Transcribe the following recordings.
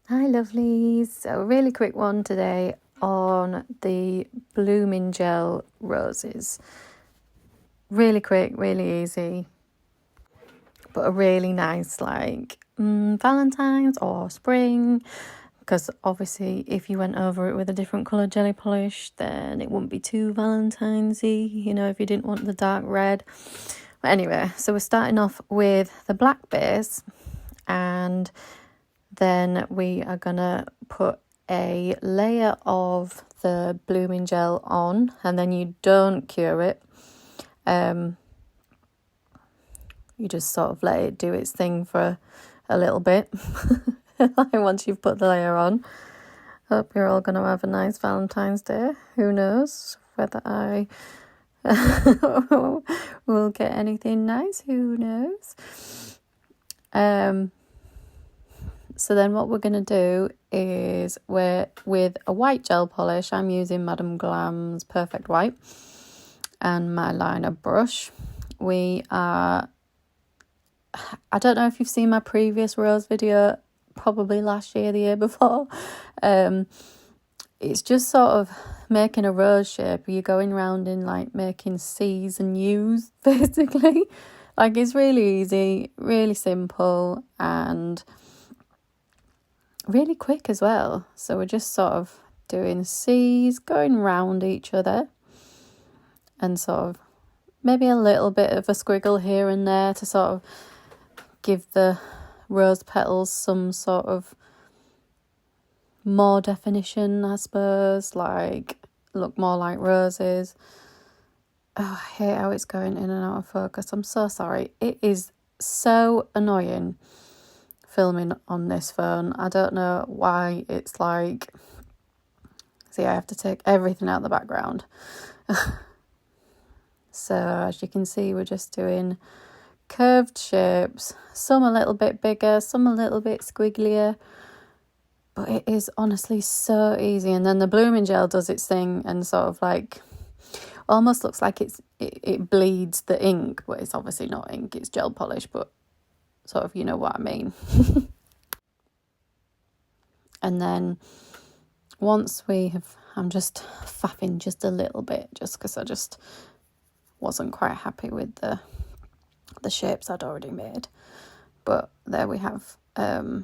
Hi lovelies, so a really quick one today on the blooming gel roses. Really quick, really easy, but a really nice Valentine's or spring, because obviously if you went over it with a different colour jelly polish then it wouldn't be too Valentine's-y, if you didn't want the dark red. But anyway, so we're starting off with the black base, and then we are gonna put a layer of the blooming gel on, and then you don't cure it. You just sort of let it do its thing for a little bit. Once you've put the layer on. Hope you're all gonna have a nice Valentine's Day. Who knows whether I will get anything nice, who knows. So then what we're going to do is with a white gel polish, I'm using Madame Glam's Perfect White and my liner brush. I don't know if you've seen my previous rose video, probably last year, the year before. It's just sort of making a rose shape. You're going around in making C's and U's, basically. It's really easy, really simple, and really quick as well. So we're just sort of doing C's, going round each other, and sort of maybe a little bit of a squiggle here and there to sort of give the rose petals some sort of more definition, I suppose, look more like roses. Oh, I hate how it's going in and out of focus. I'm so sorry. It is so annoying filming on this phone. I don't know why it's see, I have to take everything out of the background. So as you can see, we're just doing curved shapes, some a little bit bigger, some a little bit squigglier, but it is honestly so easy. And then the blooming gel does its thing and sort of almost looks like it bleeds the ink, but it's obviously not ink, it's gel polish, but sort of, you know what I mean. And then once I'm just faffing just a little bit, just because I just wasn't quite happy with the shapes I'd already made. But there we have. Let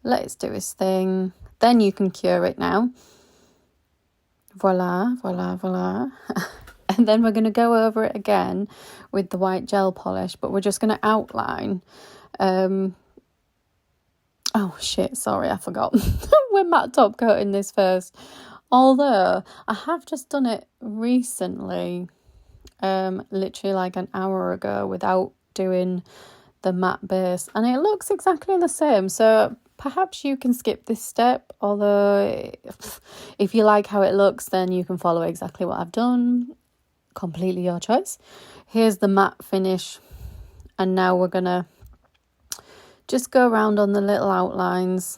it do its thing. Then you can cure it now. Voila, voila, voila. And then we're going to go over it again with the white gel polish, but we're just going to outline. Oh shit, sorry, I forgot. We're matte top coating this first. Although I have just done it recently, literally an hour ago, without doing the matte base, and it looks exactly the same. So perhaps you can skip this step, although if you like how it looks, then you can follow exactly what I've done. Completely your choice. Here's the matte finish, and now we're gonna just go around on the little outlines,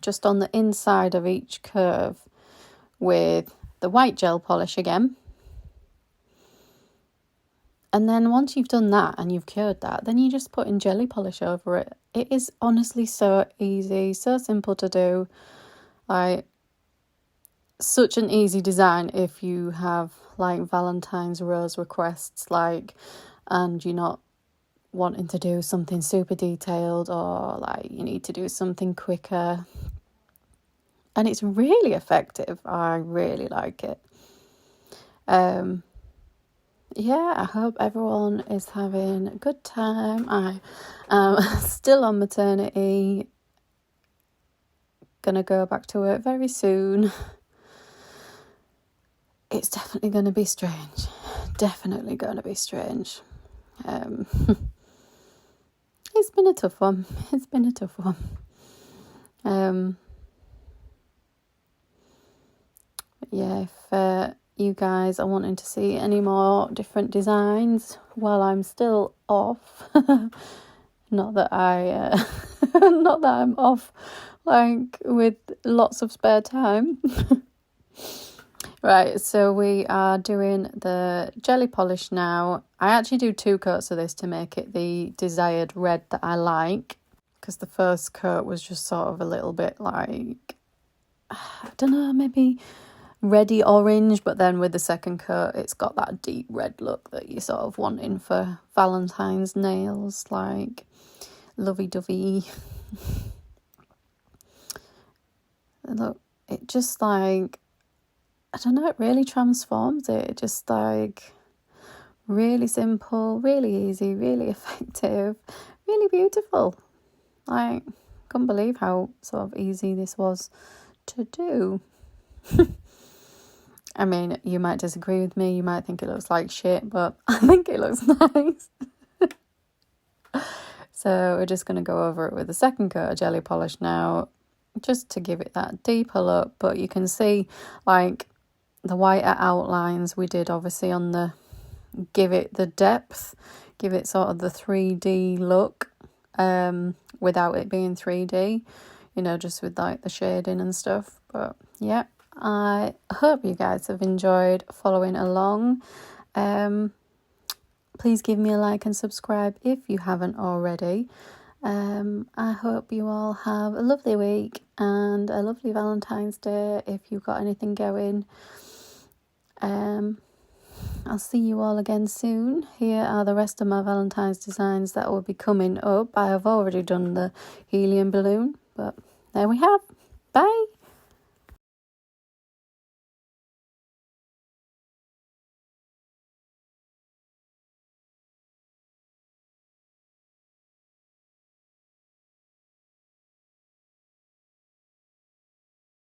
just on the inside of each curve with the white gel polish again. And then once you've done that and you've cured that, then you just put in jelly polish over it. It is honestly so easy, so simple to do. Such an easy design if you have Valentine's rose requests, and you're not wanting to do something super detailed, or you need to do something quicker. And it's really effective. I really like it. Yeah, I hope everyone is having a good time. I am still on maternity. Gonna go back to work very soon. It's definitely going to be strange. Definitely going to be strange. It's been a tough one. Yeah, if you guys are wanting to see any more different designs while I'm still off, not that I'm off with lots of spare time. Right, so we are doing the jelly polish now. I actually do 2 coats of this to make it the desired red that I like, because the first coat was just sort of a little bit like, I don't know, maybe reddy orange, but then with the second coat it's got that deep red look that you're sort of wanting for Valentine's nails, like lovey-dovey. Look, it just like, I don't know, it really transforms it. It just like really simple, really easy, really effective, really beautiful. Like, couldn't believe how sort of easy this was to do. I mean, you might disagree with me, you might think it looks like shit, but I think it looks nice. So we're just going to go over it with the second coat of jelly polish now, just to give it that deeper look. But you can see like the whiter outlines we did obviously on the, give it the depth, give it sort of the 3D look, without it being 3D, you know, just with like the shading and stuff. But yeah, I hope you guys have enjoyed following along. Please give me a like and subscribe if you haven't already. I hope you all have a lovely week and a lovely Valentine's Day if you've got anything going. I'll see you all again soon. Here are the rest of my Valentine's designs that will be coming up. I have already done the helium balloon, but there we have. Bye.